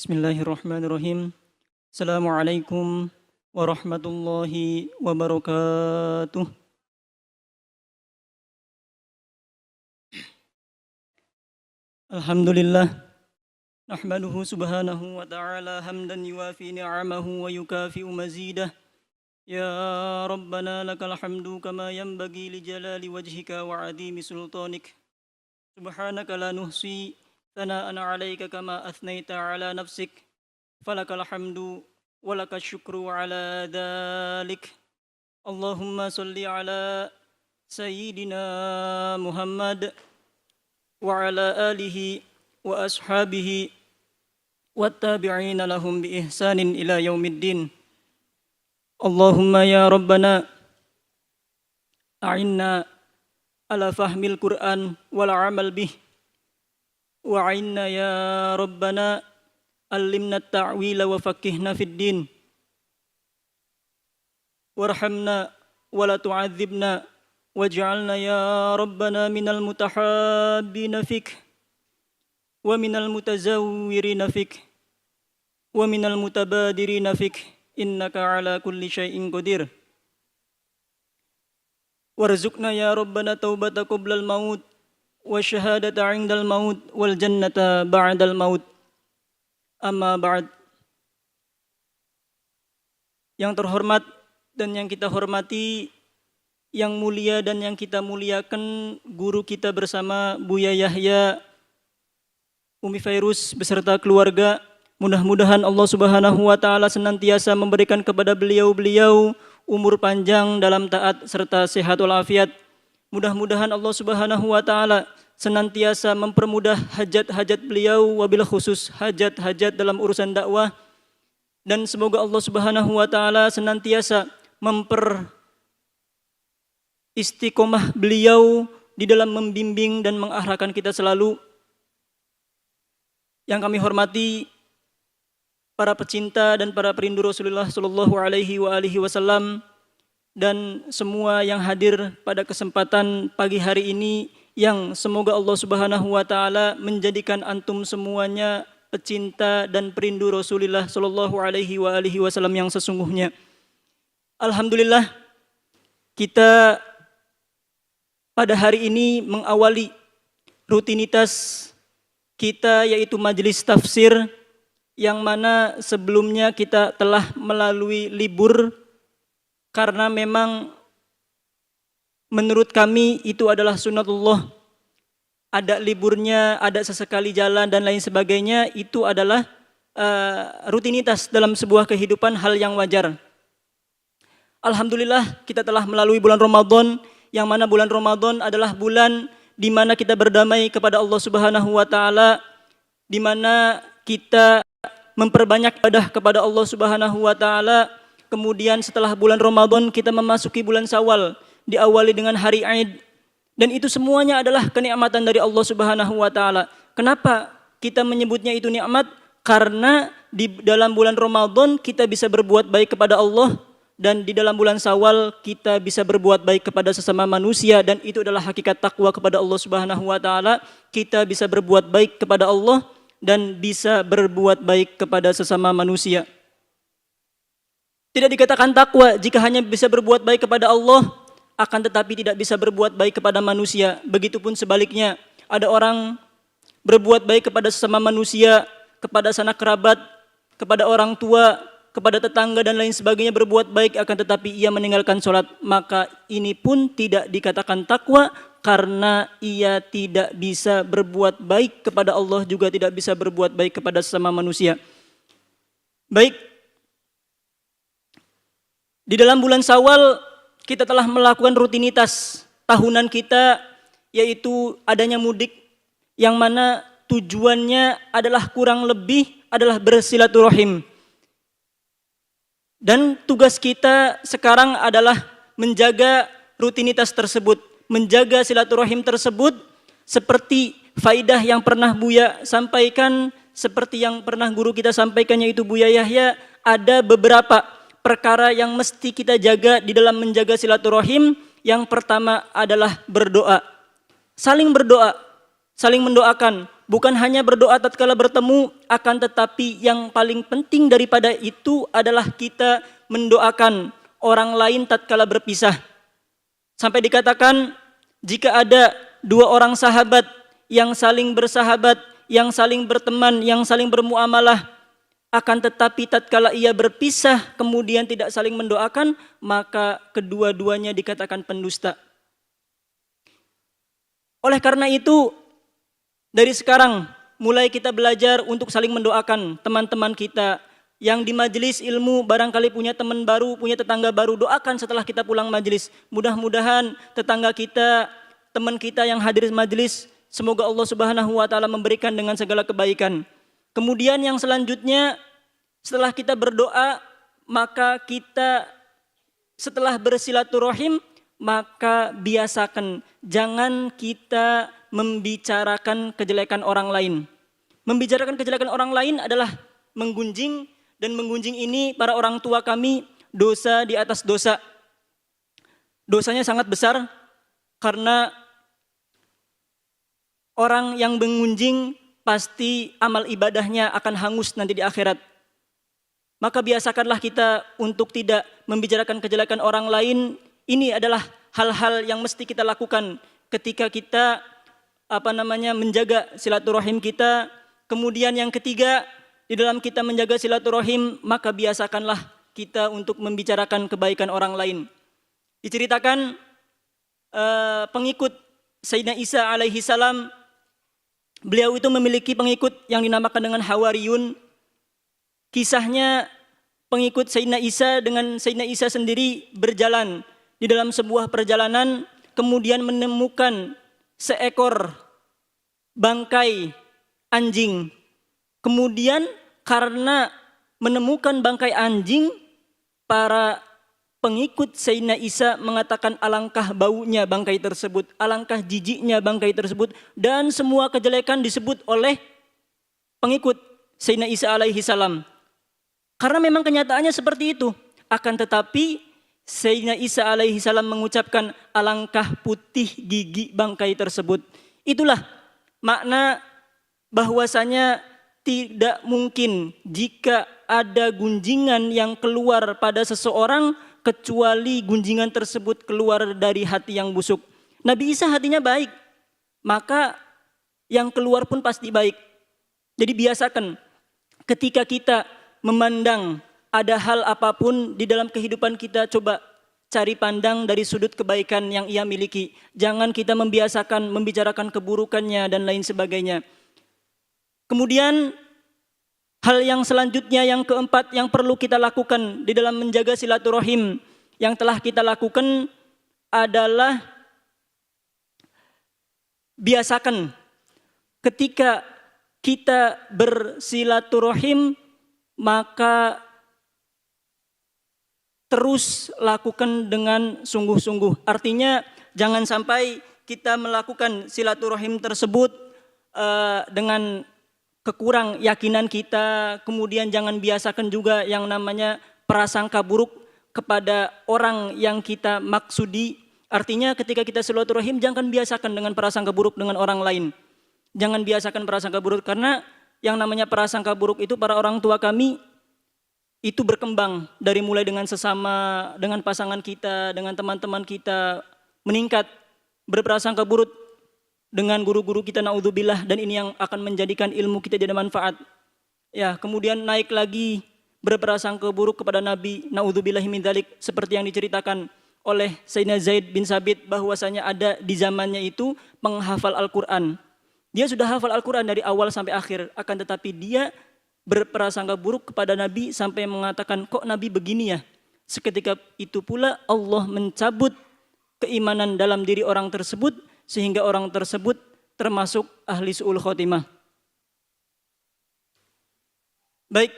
Bismillahirrahmanirrahim. Assalamualaikum warahmatullahi wabarakatuh. Alhamdulillah. Nahmaduhu subhanahu wa ta'ala hamdan yuwafi ni'amahu wa yukafi'u mazidah. Ya Rabbana lakal hamdu kama yanbaghi li jalali wajhika wa adimi sultanik. Subhanaka la nuhsi thana'an 'alaika kama athnaita 'ala nafsik. Falakal hamdu walakal syukru 'ala dhalik. Allahumma salli 'ala sayyidina Muhammad wa 'ala alihi wa ashabihi wattabi'ina lahum bi ihsanin ila yaumiddin. Allahumma ya Rabbana a'inna ala fahmil Qur'an wal amal bih wa a'inna ya Rabbana allimna at-ta'wila wa faqihna fid din warhamna wa la tu'adzibna waj'alna ya Rabbana minal mutahabbina fik wa minal mutazawwirina fik wa minal mutabadirina fik innaka ala kulli syai'in qadir. Warzuqna ya Rabbana taubata qoblal maut wa syahadata 'indal maut wal jannata ba'dal maut. Amma ba'd. Yang terhormat dan yang kita hormati, yang mulia dan yang kita muliakan, guru kita bersama Buya Yahya, Umi Fairuz beserta keluarga. Mudah-mudahan Allah Subhanahu wa taala senantiasa memberikan kepada beliau-beliau umur panjang dalam taat serta sehat walafiat. Mudah-mudahan Allah Subhanahu wa taala senantiasa mempermudah hajat-hajat beliau, wabil khusus hajat-hajat dalam urusan dakwah, dan semoga Allah Subhanahu wa taala senantiasa istiqomah beliau di dalam membimbing dan mengarahkan kita selalu. Yang kami hormati para pecinta dan para perindu Rasulullah sallallahu alaihi wasallam dan semua yang hadir pada kesempatan pagi hari ini, yang semoga Allah Subhanahu wa taala menjadikan antum semuanya pecinta dan perindu Rasulullah sallallahu alaihi wasallam yang sesungguhnya. Alhamdulillah, kita pada hari ini mengawali rutinitas kita, yaitu majelis tafsir, yang mana sebelumnya kita telah melalui libur karena memang menurut kami itu adalah sunatullah. Ada liburnya, ada sesekali jalan dan lain sebagainya, itu adalah rutinitas dalam sebuah kehidupan, hal yang wajar. Alhamdulillah, kita telah melalui bulan Ramadan, yang mana bulan Ramadan adalah bulan di mana kita berdamai kepada Allah Subhanahu wa taala, di mana kita memperbanyak ibadah kepada Allah Subhanahu wa taala. Kemudian setelah bulan Ramadan kita memasuki bulan Syawal, diawali dengan hari Aid, dan itu semuanya adalah kenikmatan dari Allah Subhanahu wa taala. Kenapa kita menyebutnya itu nikmat? Karena di dalam bulan Ramadan kita bisa berbuat baik kepada Allah, dan di dalam bulan Syawal kita bisa berbuat baik kepada sesama manusia, dan itu adalah hakikat takwa kepada Allah Subhanahu wa taala. Kita bisa berbuat baik kepada Allah dan bisa berbuat baik kepada sesama manusia. Tidak dikatakan takwa jika hanya bisa berbuat baik kepada Allah, akan tetapi tidak bisa berbuat baik kepada manusia. Begitupun sebaliknya, ada orang berbuat baik kepada sesama manusia, kepada sanak kerabat, kepada orang tua, kepada tetangga dan lain sebagainya, berbuat baik, akan tetapi ia meninggalkan sholat, maka ini pun tidak dikatakan takwa, karena ia tidak bisa berbuat baik kepada Allah, juga tidak bisa berbuat baik kepada sesama manusia. Baik, di dalam bulan Syawal kita telah melakukan rutinitas tahunan kita, yaitu adanya mudik, yang mana tujuannya adalah kurang lebih adalah bersilaturahim. Dan tugas kita sekarang adalah menjaga rutinitas tersebut, menjaga silaturahim tersebut, seperti faidah yang pernah Buya sampaikan, seperti yang pernah guru kita sampaikan, yaitu Buya Yahya. Ada beberapa perkara yang mesti kita jaga di dalam menjaga silaturahim. Yang pertama adalah berdoa, saling berdoa, saling mendoakan. bukan hanya berdoa tatkala bertemu, akan tetapi yang paling penting daripada itu adalah kita mendoakan orang lain tatkala berpisah. Sampai dikatakan jika ada dua orang sahabat yang saling bersahabat, yang saling berteman, yang saling bermuamalah, akan tetapi tatkala ia berpisah kemudian tidak saling mendoakan, maka kedua-duanya dikatakan pendusta. Oleh karena itu, dari sekarang mulai kita belajar untuk saling mendoakan teman-teman kita yang di majelis ilmu, barangkali punya teman baru, punya tetangga baru, doakan setelah kita pulang majelis. Mudah-mudahan tetangga kita, teman kita yang hadir majelis, semoga Allah Subhanahu wa taala memberikan dengan segala kebaikan. Kemudian yang selanjutnya, setelah kita berdoa, maka kita setelah bersilaturahim, maka biasakan jangan kita membicarakan kejelekan orang lain. Membicarakan kejelekan orang lain adalah menggunjing, dan menggunjing ini para orang tua kami dosa di atas dosa. Dosanya sangat besar karena orang yang mengunjing pasti amal ibadahnya akan hangus nanti di akhirat. Maka biasakanlah kita untuk tidak membicarakan kejelekan orang lain. Ini adalah hal-hal yang mesti kita lakukan ketika kita menjaga silaturahim kita. Kemudian yang ketiga, di dalam kita menjaga silaturahim, maka biasakanlah kita untuk membicarakan kebaikan orang lain. Diceritakan pengikut Sayyidina Isa alaihi salam, beliau itu memiliki pengikut yang dinamakan dengan Hawariyun. Kisahnya pengikut Sayyidina Isa dengan Sayyidina Isa sendiri berjalan di dalam sebuah perjalanan, kemudian menemukan seekor bangkai anjing. Kemudian karena menemukan bangkai anjing, para pengikut Sayyidina Isa mengatakan alangkah baunya bangkai tersebut, alangkah jijiknya bangkai tersebut, dan semua kejelekan disebut oleh pengikut Sayyidina Isa alaihi salam. Karena memang kenyataannya seperti itu. Akan tetapi Sayyidina Isa alaihi salam mengucapkan alangkah putih gigi bangkai tersebut. Itulah makna bahwasanya tidak mungkin jika ada gunjingan yang keluar pada seseorang kecuali gunjingan tersebut keluar dari hati yang busuk. Nabi Isa hatinya baik, maka yang keluar pun pasti baik. Jadi biasakan ketika kita memandang ada hal apapun di dalam kehidupan kita, coba cari pandang dari sudut kebaikan yang ia miliki. Jangan kita membiasakan membicarakan keburukannya dan lain sebagainya. Kemudian hal yang selanjutnya, yang keempat yang perlu kita lakukan di dalam menjaga silaturahim yang telah kita lakukan adalah biasakan ketika kita bersilaturahim, maka terus lakukan dengan sungguh-sungguh. Artinya jangan sampai kita melakukan silaturahim tersebut dengan kekurang yakinan kita. Kemudian jangan biasakan juga yang namanya prasangka buruk kepada orang yang kita maksudi. Artinya ketika kita silaturahim, jangan biasakan dengan prasangka buruk dengan orang lain. Jangan biasakan prasangka buruk, karena yang namanya prasangka buruk itu para orang tua kami itu berkembang dari mulai dengan sesama, dengan pasangan kita, dengan teman-teman kita, meningkat berprasangka buruk dengan guru-guru kita, naudzubillah, dan ini yang akan menjadikan ilmu kita tidak manfaat. Ya, kemudian naik lagi berprasangka buruk kepada Nabi, naudzubillahi min dzalik, seperti yang diceritakan oleh Sayyidina Zaid bin Sabit bahwasanya ada di zamannya itu penghafal Al-Qur'an. Dia sudah hafal Al-Quran dari awal sampai akhir, akan tetapi dia berprasangka buruk kepada Nabi sampai mengatakan, kok Nabi begini ya? Seketika itu pula Allah mencabut keimanan dalam diri orang tersebut, sehingga orang tersebut termasuk ahli su'ul khotimah. Baik,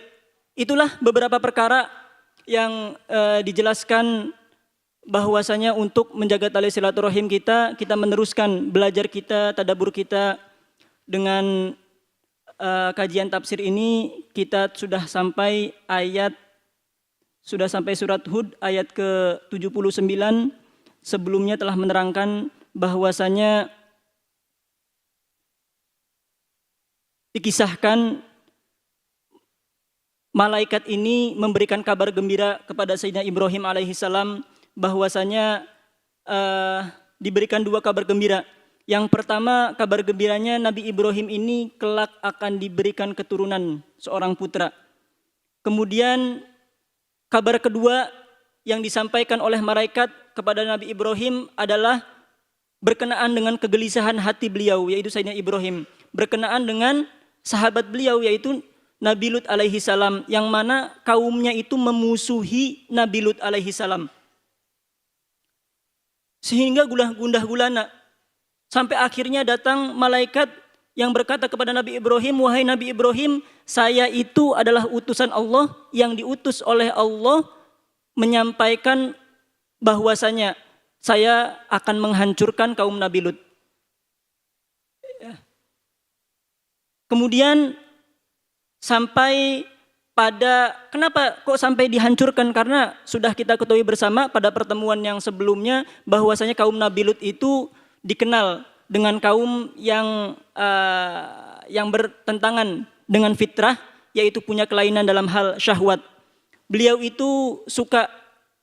itulah beberapa perkara yang dijelaskan bahwasanya untuk menjaga tali silaturahim kita meneruskan belajar kita, tadabbur kita. Dengan kajian tafsir ini kita sudah sampai surat Hud ayat ke-79. Sebelumnya telah menerangkan bahwasanya dikisahkan malaikat ini memberikan kabar gembira kepada Sayyidina Ibrahim alaihissalam bahwasanya diberikan dua kabar gembira. Yang pertama, kabar gembiranya Nabi Ibrahim ini kelak akan diberikan keturunan seorang putra. Kemudian kabar kedua yang disampaikan oleh malaikat kepada Nabi Ibrahim adalah berkenaan dengan kegelisahan hati beliau, yaitu Sayyidina Ibrahim, berkenaan dengan sahabat beliau yaitu Nabi Lut alaihi salam, yang mana kaumnya itu memusuhi Nabi Lut alaihi salam. Sehingga gundah gulana sampai akhirnya datang malaikat yang berkata kepada Nabi Ibrahim, "Wahai Nabi Ibrahim, saya itu adalah utusan Allah yang diutus oleh Allah menyampaikan bahwasanya saya akan menghancurkan kaum Nabi Lut." Kemudian sampai pada, kenapa kok sampai dihancurkan? Karena sudah kita ketahui bersama pada pertemuan yang sebelumnya bahwasanya kaum Nabi Lut itu dikenal dengan kaum yang bertentangan dengan fitrah, yaitu punya kelainan dalam hal syahwat. Beliau itu suka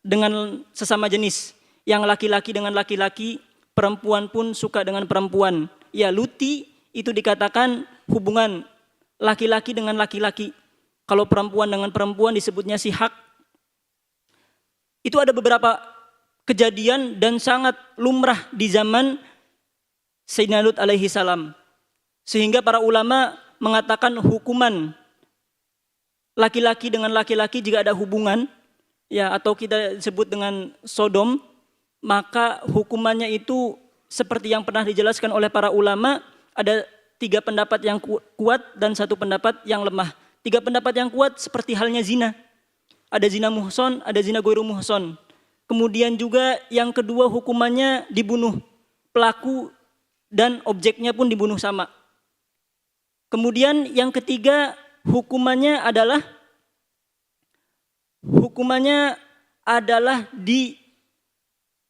dengan sesama jenis, yang laki-laki dengan laki-laki, perempuan pun suka dengan perempuan. Ya, luti itu dikatakan hubungan laki-laki dengan laki-laki. Kalau perempuan dengan perempuan disebutnya sihak. Itu ada beberapa kejadian dan sangat lumrah di zaman Sayyidina Lut alaihi salam. Sehingga para ulama mengatakan hukuman laki-laki dengan laki-laki jika ada hubungan, ya, atau kita sebut dengan sodom, maka hukumannya itu seperti yang pernah dijelaskan oleh para ulama, ada 3 pendapat yang kuat dan 1 pendapat yang lemah. 3 pendapat yang kuat seperti halnya zina. Ada zina muhson, ada zina ghairu muhson. Kemudian juga yang kedua hukumannya dibunuh. Pelaku dan objeknya pun dibunuh sama. Kemudian yang ketiga hukumannya adalah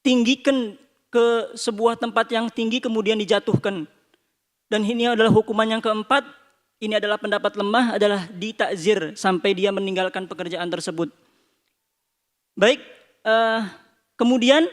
ditinggikan ke sebuah tempat yang tinggi kemudian dijatuhkan. Dan ini adalah hukuman yang keempat, ini adalah pendapat lemah, adalah ditakzir sampai dia meninggalkan pekerjaan tersebut. Baik, kemudian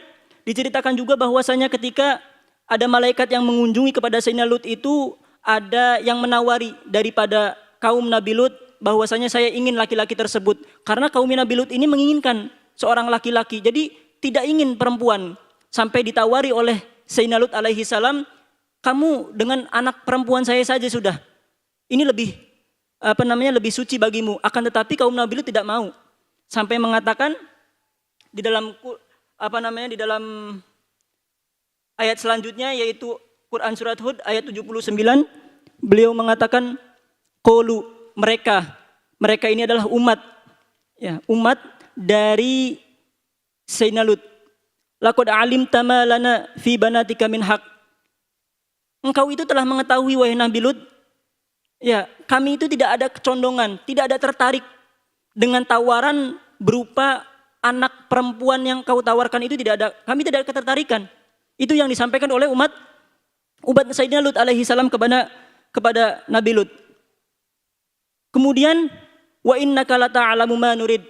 diceritakan juga bahwasanya ketika ada malaikat yang mengunjungi kepada Sayyidina Lut itu, ada yang menawari daripada kaum Nabi Lut bahwasanya saya ingin laki-laki tersebut. Karena kaum Nabi Lut ini menginginkan seorang laki-laki, jadi tidak ingin perempuan. Sampai ditawari oleh Sayyidina Lut alaihi salam, "Kamu dengan anak perempuan saya saja sudah. Ini lebih lebih suci bagimu." Akan tetapi kaum Nabi Lut tidak mau. Sampai mengatakan di dalam di dalam ayat selanjutnya, yaitu Quran surat Hud ayat 79, beliau mengatakan qalu, mereka ini adalah umat, ya, umat dari Sayyidina Lut. Laqad alimta ma lana fi banatika min haq. Engkau itu telah mengetahui wahai Nabi Lut, ya, kami itu tidak ada kecondongan, tidak ada tertarik dengan tawaran berupa anak perempuan yang kau tawarkan itu, tidak ada, kami tidak ada ketertarikan. Itu yang disampaikan oleh umat Sayyidina Lut alaihi salam kepada Nabi Lut. Kemudian wa innaka lata'lamu ma nurid.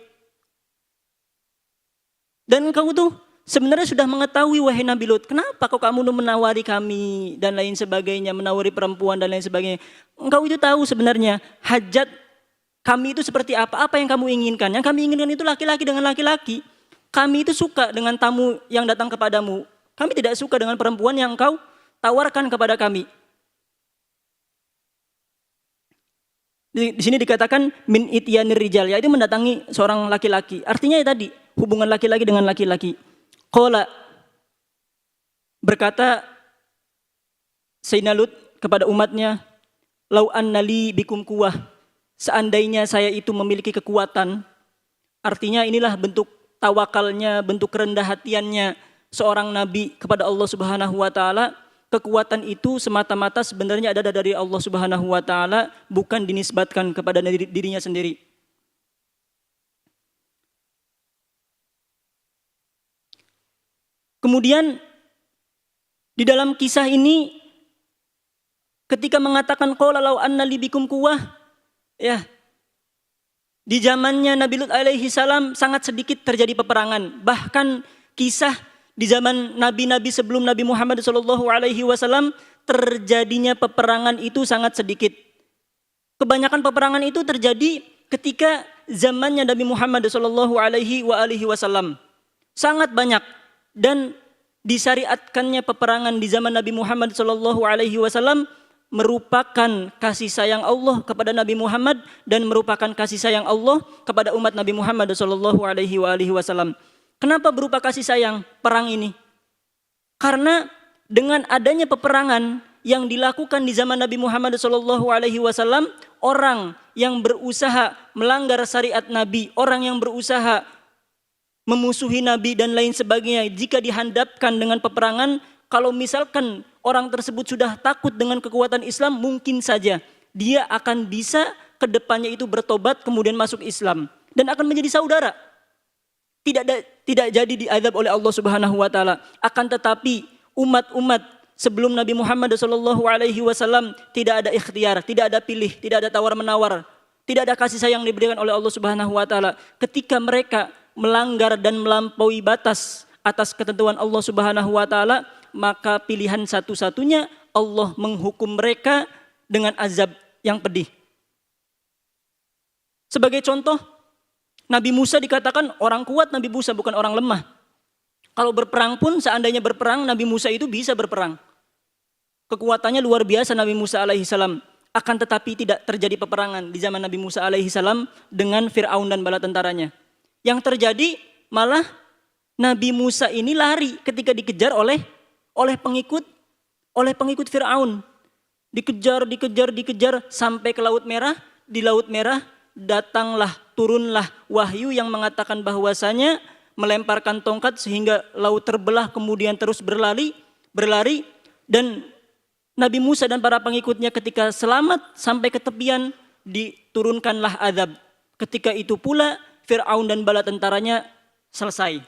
Dan engkau tuh sebenarnya sudah mengetahui wahai Nabi Lut, kenapa kok kamu menawari kami dan lain sebagainya, menawari perempuan dan lain sebagainya. Engkau itu tahu sebenarnya hajat kami itu seperti apa yang kamu inginkan. Yang kami inginkan itu laki-laki dengan laki-laki. Kami itu suka dengan tamu yang datang kepadamu. Kami tidak suka dengan perempuan yang engkau tawarkan kepada kami. Di sini dikatakan min ityanir rijal, yaitu mendatangi seorang laki-laki. Artinya ya tadi, hubungan laki-laki dengan laki-laki. Qala, berkata Sayyidina Lut kepada umatnya, lau annali bikum kuwah, seandainya saya itu memiliki kekuatan. Artinya inilah bentuk tawakalnya, bentuk kerendah hatiannya seorang nabi kepada Allah Subhanahu wa taala. Kekuatan itu semata-mata sebenarnya ada dari Allah Subhanahu wa taala, bukan dinisbatkan kepada dirinya sendiri. Kemudian di dalam kisah ini ketika mengatakan qala law anna li bikum quwwah, ya. Di zamannya Nabi Lut alaihi salam sangat sedikit terjadi peperangan. Bahkan kisah di zaman nabi-nabi sebelum Nabi Muhammad sallallahu alaihi wasallam terjadinya peperangan itu sangat sedikit. Kebanyakan peperangan itu terjadi ketika zamannya Nabi Muhammad sallallahu alaihi wasallam. Sangat banyak, dan disyariatkannya peperangan di zaman Nabi Muhammad sallallahu alaihi wasallam merupakan kasih sayang Allah kepada Nabi Muhammad dan merupakan kasih sayang Allah kepada umat Nabi Muhammad sallallahu alaihi wasallam. Kenapa berupa kasih sayang perang ini? Karena dengan adanya peperangan yang dilakukan di zaman Nabi Muhammad sallallahu alaihi wasallam, orang yang berusaha melanggar syariat Nabi, orang yang berusaha memusuhi Nabi dan lain sebagainya, jika dihadapkan dengan peperangan, kalau misalkan orang tersebut sudah takut dengan kekuatan Islam, mungkin saja dia akan bisa ke depannya itu bertobat kemudian masuk Islam dan akan menjadi saudara. Tidak jadi diazab oleh Allah Subhanahu wa taala. Akan tetapi umat-umat sebelum Nabi Muhammad sallallahu alaihi wasallam tidak ada ikhtiar, tidak ada pilih, tidak ada tawar-menawar, tidak ada kasih sayang diberikan oleh Allah Subhanahu wa taala. Ketika mereka melanggar dan melampaui batas atas ketentuan Allah Subhanahu wa taala, maka pilihan satu-satunya Allah menghukum mereka dengan azab yang pedih. Sebagai contoh, Nabi Musa dikatakan orang kuat, Nabi Musa bukan orang lemah. Kalau berperang pun, seandainya berperang, Nabi Musa itu bisa berperang. Kekuatannya luar biasa Nabi Musa alaihi salam. Akan tetapi tidak terjadi peperangan di zaman Nabi Musa alaihi salam dengan Fir'aun dan bala tentaranya. Yang terjadi malah Nabi Musa ini lari ketika dikejar oleh pengikut Fir'aun. Dikejar sampai ke Laut Merah. Di Laut Merah turunlah wahyu yang mengatakan bahwasanya melemparkan tongkat sehingga laut terbelah, kemudian terus berlari, dan Nabi Musa dan para pengikutnya ketika selamat sampai ke tepian, diturunkanlah azab. Ketika itu pula Fir'aun dan bala tentaranya selesai.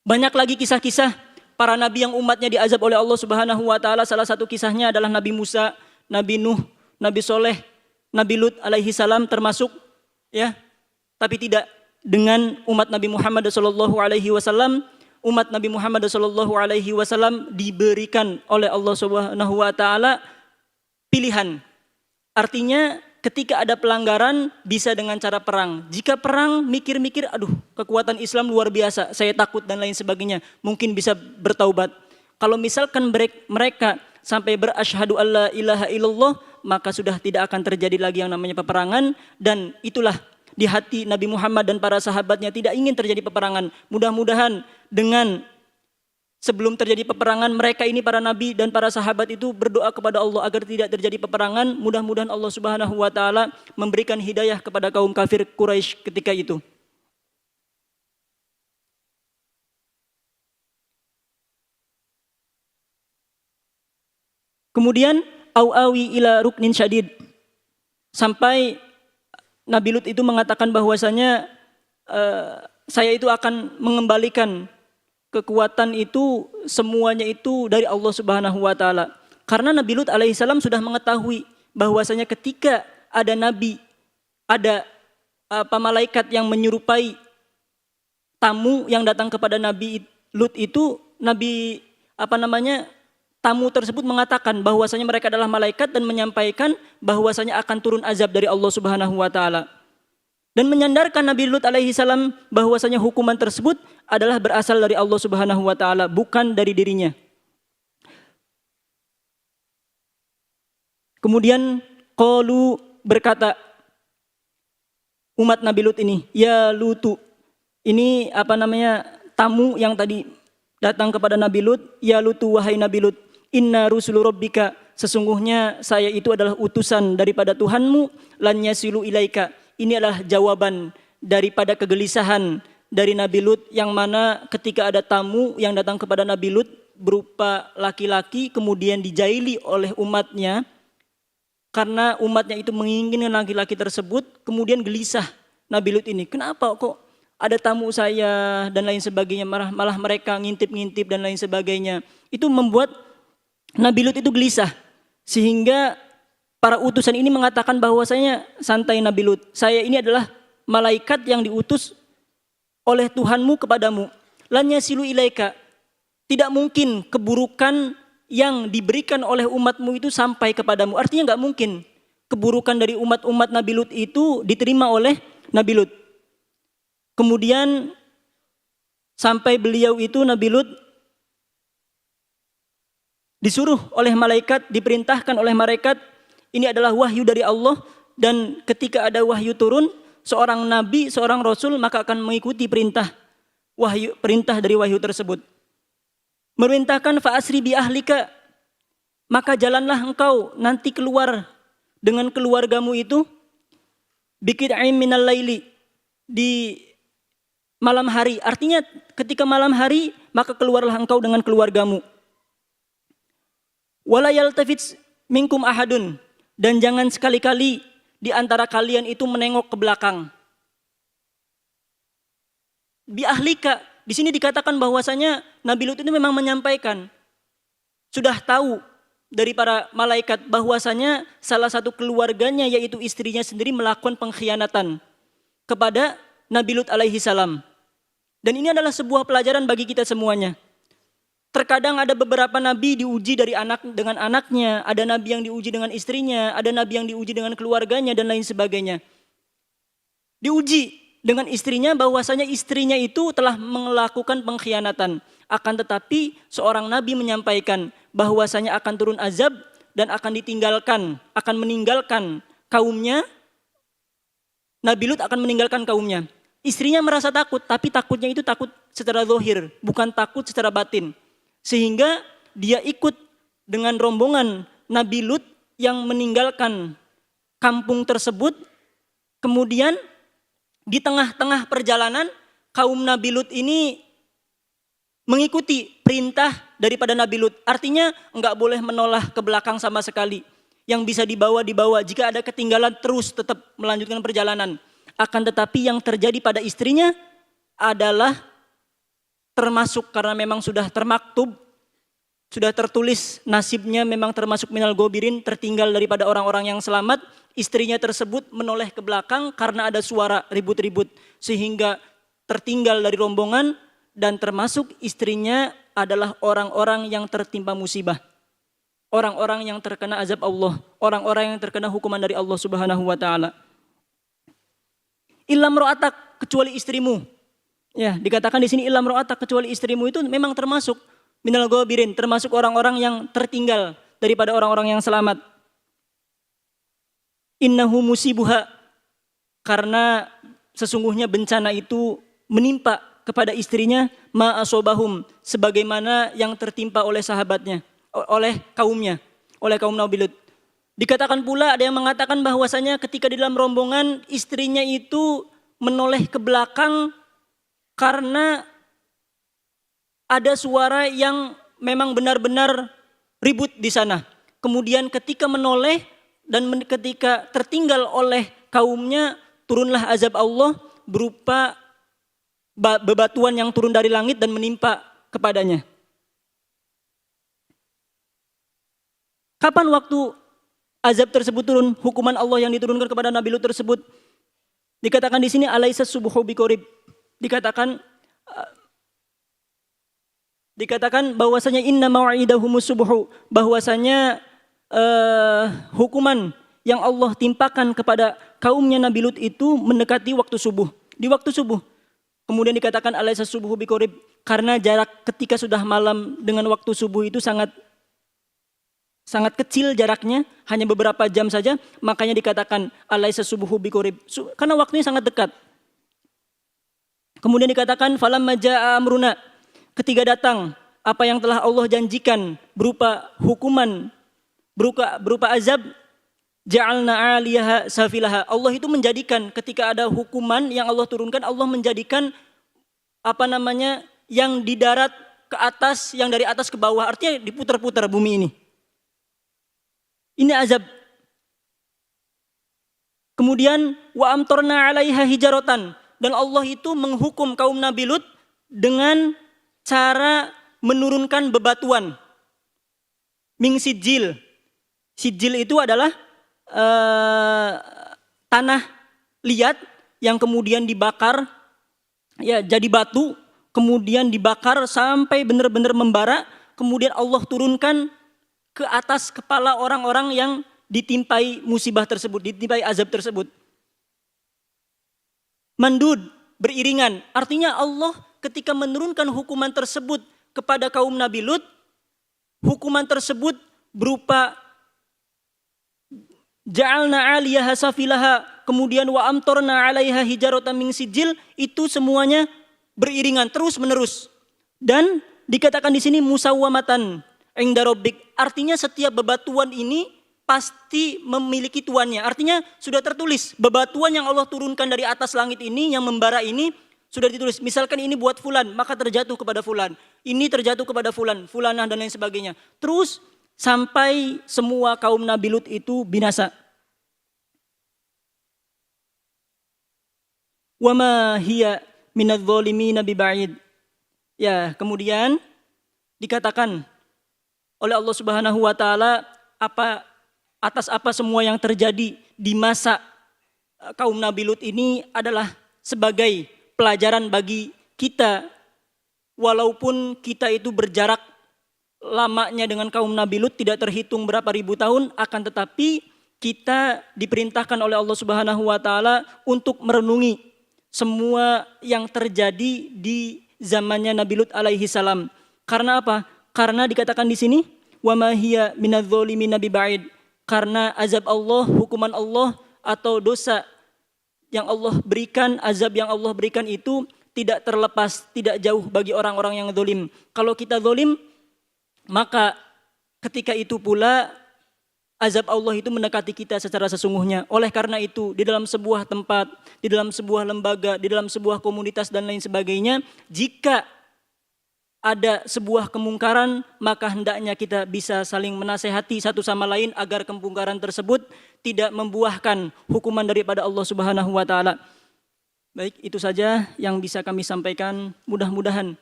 Banyak lagi kisah-kisah para nabi yang umatnya diazab oleh Allah Subhanahu wa taala. Salah satu kisahnya adalah Nabi Musa, Nabi Nuh, Nabi Soleh, Nabi Lut alaihi salam termasuk, ya. Tapi tidak dengan umat Nabi Muhammad sallallahu alaihi wasallam. Umat Nabi Muhammad sallallahu alaihi wasallam diberikan oleh Allah Subhanahu wa taala pilihan. Artinya ketika ada pelanggaran bisa dengan cara perang. Jika perang mikir-mikir, aduh kekuatan Islam luar biasa, saya takut dan lain sebagainya, mungkin bisa bertaubat. Kalau misalkan mereka sampai berasyhadu alla ilaha illallah, maka sudah tidak akan terjadi lagi yang namanya peperangan. Dan itulah di hati Nabi Muhammad dan para sahabatnya tidak ingin terjadi peperangan. Mudah-mudahan dengan sebelum terjadi peperangan, mereka ini para nabi dan para sahabat itu berdoa kepada Allah agar tidak terjadi peperangan. Mudah-mudahan Allah Subhanahu wa taala memberikan hidayah kepada kaum kafir Quraisy ketika itu. Kemudian awi ila ruknin syadid, sampai Nabi Lut itu mengatakan bahwasanya saya itu akan mengembalikan kekuatan itu semuanya itu dari Allah Subhanahu wa taala. Karena Nabi Lut alaihissalam sudah mengetahui bahwasanya ketika ada nabi, ada malaikat yang menyerupai tamu yang datang kepada Nabi Lut itu, tamu tersebut mengatakan bahwasanya mereka adalah malaikat dan menyampaikan bahwasanya akan turun azab dari Allah Subhanahu wa taala. Dan menyandarkan Nabi Lut alaihi salam bahwasanya hukuman tersebut adalah berasal dari Allah Subhanahu wa taala, bukan dari dirinya. Kemudian qalu, berkata umat Nabi Lut ini, ya Lutu. Ini tamu yang tadi datang kepada Nabi Lut, ya Lutu wahai Nabi Lut, inna rusulu rabbika, sesungguhnya saya itu adalah utusan daripada Tuhanmu, lan yasilu ilaika. Ini adalah jawaban daripada kegelisahan dari Nabi Lut, yang mana ketika ada tamu yang datang kepada Nabi Lut berupa laki-laki kemudian dijaili oleh umatnya, karena umatnya itu menginginkan laki-laki tersebut, kemudian gelisah Nabi Lut ini, kenapa kok ada tamu saya dan lain sebagainya, malah mereka ngintip-ngintip dan lain sebagainya. Itu membuat Nabi Lut itu gelisah. Sehingga para utusan ini mengatakan bahwasanya, santai Nabi Lut, saya ini adalah malaikat yang diutus oleh Tuhanmu kepadamu. Lan yasilu ilaika. Tidak mungkin keburukan yang diberikan oleh umatmu itu sampai kepadamu. Artinya nggak mungkin keburukan dari umat-umat Nabi Lut itu diterima oleh Nabi Lut. Kemudian sampai beliau itu, Nabi Lut, disuruh oleh malaikat, diperintahkan oleh malaikat, ini adalah wahyu dari Allah, dan ketika ada wahyu turun, seorang nabi, seorang rasul, maka akan mengikuti perintah dari wahyu tersebut. Merintahkan fa'asri bi ahlika, maka jalanlah engkau nanti keluar dengan keluargamu itu biqit'in minal laili, di malam hari. Artinya ketika malam hari, maka keluarlah engkau dengan keluargamu. Wala yaltafit minkum ahadun, dan jangan sekali-kali di antara kalian itu menengok ke belakang. Bi ahlika, di sini dikatakan bahwasanya Nabi Lut itu memang menyampaikan, sudah tahu dari para malaikat bahwasanya salah satu keluarganya, yaitu istrinya sendiri, melakukan pengkhianatan kepada Nabi Lut alaihi salam. Dan ini adalah sebuah pelajaran bagi kita semuanya. Terkadang ada beberapa nabi diuji dengan anaknya, ada nabi yang diuji dengan istrinya, ada nabi yang diuji dengan keluarganya, dan lain sebagainya. Diuji dengan istrinya, bahwasanya istrinya itu telah melakukan pengkhianatan. Akan tetapi seorang nabi menyampaikan bahwasanya akan turun azab dan akan meninggalkan kaumnya. Nabi Lut akan meninggalkan kaumnya. Istrinya merasa takut, tapi takutnya itu takut secara zahir, bukan takut secara batin. Sehingga dia ikut dengan rombongan Nabi Lut yang meninggalkan kampung tersebut. Kemudian di tengah-tengah perjalanan, kaum Nabi Lut ini mengikuti perintah daripada Nabi Lut. Artinya enggak boleh menoleh ke belakang sama sekali. Yang bisa dibawa. Jika ada ketinggalan, terus tetap melanjutkan perjalanan. Akan tetapi yang terjadi pada istrinya adalah termasuk, karena memang sudah termaktub, sudah tertulis nasibnya memang termasuk minal gobirin, tertinggal daripada orang-orang yang selamat. Istrinya tersebut menoleh ke belakang karena ada suara ribut-ribut, sehingga tertinggal dari rombongan, dan termasuk istrinya adalah orang-orang yang tertimpa musibah. Orang-orang yang terkena azab Allah, orang-orang yang terkena hukuman dari Allah Subhanahu wa taala. Illam ro'atak, kecuali istrimu. Ya, dikatakan di sini illam ro'atak, kecuali istrimu, itu memang termasuk minal ghabirin, termasuk orang-orang yang tertinggal daripada orang-orang yang selamat. Innahu musibuha, karena sesungguhnya bencana itu menimpa kepada istrinya, ma asobahum, sebagaimana yang tertimpa oleh sahabatnya, oleh kaumnya, oleh kaum Nabi Lut. Dikatakan pula, ada yang mengatakan bahwasanya ketika di dalam rombongan, istrinya itu menoleh ke belakang karena ada suara yang memang benar-benar ribut di sana. Kemudian ketika menoleh dan ketika tertinggal oleh kaumnya, turunlah azab Allah berupa bebatuan yang turun dari langit dan menimpa kepadanya. Kapan waktu azab tersebut turun, hukuman Allah yang diturunkan kepada Nabi Lut tersebut? Dikatakan di sini alaisa subuhu biqorib. Dikatakan bahwasanya inna mau'idahumus subuhu, bahwasanya hukuman yang Allah timpakan kepada kaumnya Nabi Lut itu mendekati waktu subuh, di waktu subuh. Kemudian dikatakan alaisa subuhu biqorib, karena jarak ketika sudah malam dengan waktu subuh itu sangat kecil jaraknya, hanya beberapa jam saja, makanya dikatakan alaisa subuhu biqorib, karena waktunya sangat dekat. Kemudian dikatakan falamma jaa amruna, ketika datang apa yang telah Allah janjikan berupa hukuman, berupa azab, ja'alna 'aliyaha safilaha. Allah itu menjadikan ketika ada hukuman yang Allah turunkan, Allah menjadikan yang di darat ke atas, yang dari atas ke bawah, artinya diputar-putar bumi ini. Ini azab. Kemudian wa amtorna 'alaiha hijaratan, dan Allah itu menghukum kaum Nabi Lut dengan cara menurunkan bebatuan. Min sijil. Sijil itu adalah tanah liat yang kemudian dibakar, ya jadi batu, kemudian dibakar sampai benar-benar membara, kemudian Allah turunkan ke atas kepala orang-orang yang ditimpai musibah tersebut, ditimpai azab tersebut. Mandud, beriringan. Artinya Allah ketika menurunkan hukuman tersebut kepada kaum Nabi Lut, hukuman tersebut berupa ja'alna 'aliyaha safilaha, kemudian wa amtorna 'alaiha hijaratan min sijil, itu semuanya beriringan terus menerus. Dan dikatakan di sini musawwamatan 'inda rabbik, artinya setiap bebatuan ini pasti memiliki tuannya. Artinya sudah tertulis bebatuan yang Allah turunkan dari atas langit ini yang membara ini sudah ditulis. Misalkan ini buat fulan, maka terjatuh kepada fulan. Ini terjatuh kepada fulan, fulanah dan lain sebagainya. Terus sampai semua kaum Nabi Lut itu binasa. Wa ma hiya minadh-dhalimina biba'id. Ya, kemudian dikatakan oleh Allah Subhanahu wa taala atas apa semua yang terjadi di masa kaum Nabi Lut ini adalah sebagai pelajaran bagi kita, walaupun kita itu berjarak lamanya dengan kaum Nabi Lut tidak terhitung berapa ribu tahun, akan tetapi kita diperintahkan oleh Allah Subhanahu wa taala untuk merenungi semua yang terjadi di zamannya Nabi Lut alaihi salam. Karena apa? Karena dikatakan di sini wa ma hiya minadh-dhalimina biba'id, karena azab Allah, hukuman Allah atau dosa yang Allah berikan, azab yang Allah berikan itu tidak terlepas, tidak jauh bagi orang-orang yang zalim. Kalau kita zalim, maka ketika itu pula azab Allah itu mendekati kita secara sesungguhnya. Oleh karena itu, di dalam sebuah tempat, di dalam sebuah lembaga, di dalam sebuah komunitas dan lain sebagainya, jika ada sebuah kemungkaran, maka hendaknya kita bisa saling menasehati satu sama lain agar kemungkaran tersebut tidak membuahkan hukuman daripada Allah Subhanahu wa taala. Baik, itu saja yang bisa kami sampaikan. Mudah-mudahan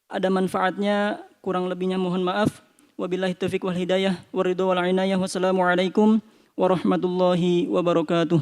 ada manfaatnya, kurang lebihnya mohon maaf. Wabillahi taufiq wal hidayah, waridho wal inayah. Wassalamualaikum warahmatullahi wabarakatuh.